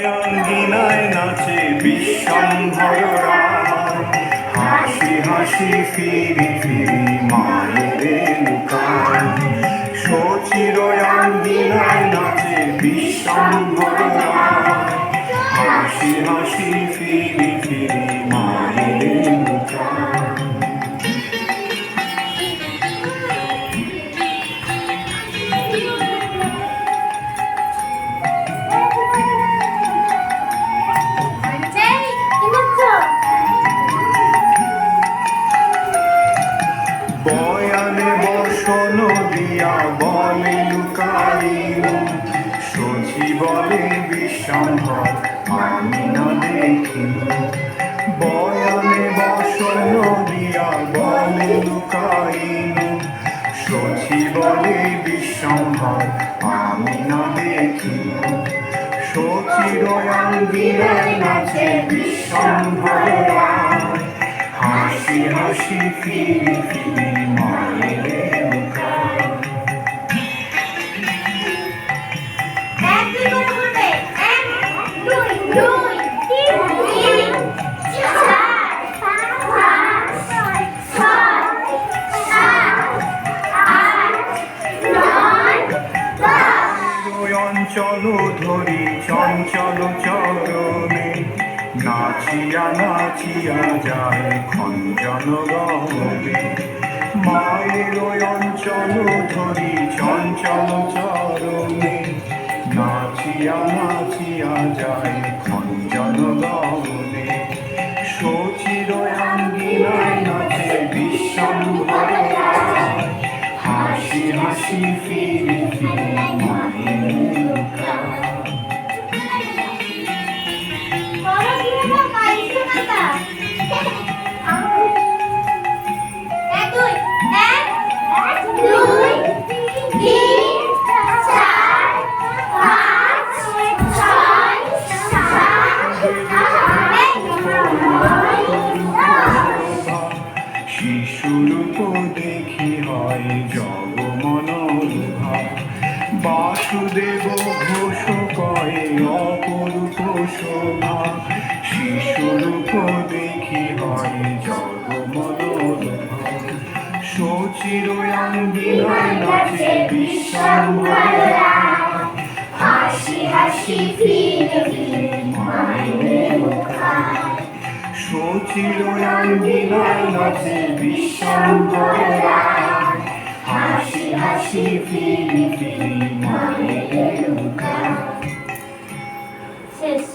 অঙ্গিনায় নাচে বিশ্বম্ভররা, হাসি হাসি ফিরি ফিরি মায়ের লুকায়। শচীর অঙ্গিনায় নাচে বিশ্বম্ভররা, হাসি হাসি ফিরি ফিরি মায়ের লুকায়। বয়ানে বসন দিয়া বলে লুকাইনু, শচী বলে বিশ্বম্ভর আমি না দেখিনু। বয়ানে বসন দিয়া বলে লুকাইনু, শচী বলে বিশ্বম্ভর আমি না দেখিনু। শচীর অঙ্গিনায় নাচে বিশ্বম্ভররা, হাসি হাসি ফিরি ফিরি মায়ের লুকায়। অঞ্চল ধরি চঞ্চল চরণে, নাচিয়া নাচিয়া যায় খঞ্জন গবে। মায়ের অঞ্চল ধরি চঞ্চল চরণে, নাচিয়া নাচিয়া যায় খঞ্জন গবে। শচীর অঙ্গিনায় নাচে বিশ্বম্ভররা, হাসি হাসি ফিরি ফিরি মায়ের লুকায়। শিশুরূপ দেখি হয় জগ মনোরূপা, বাসুদেব ঘোষ কয়ে অপরূপ শোভা। শিশুরূপ দেখি হয় জগ মনোরূপা, শচীর অঙ্গিনায় নাচে বিশ্বম্ভররা, হাসি হাসি ফিরি ফিরি মায়ের লুকায়। শচীর অঙ্গিনায় নাচে বিশ্বম্ভররা, হাসি হাসি ফিরি ফিরি মায়ের লুকায়। শেষ।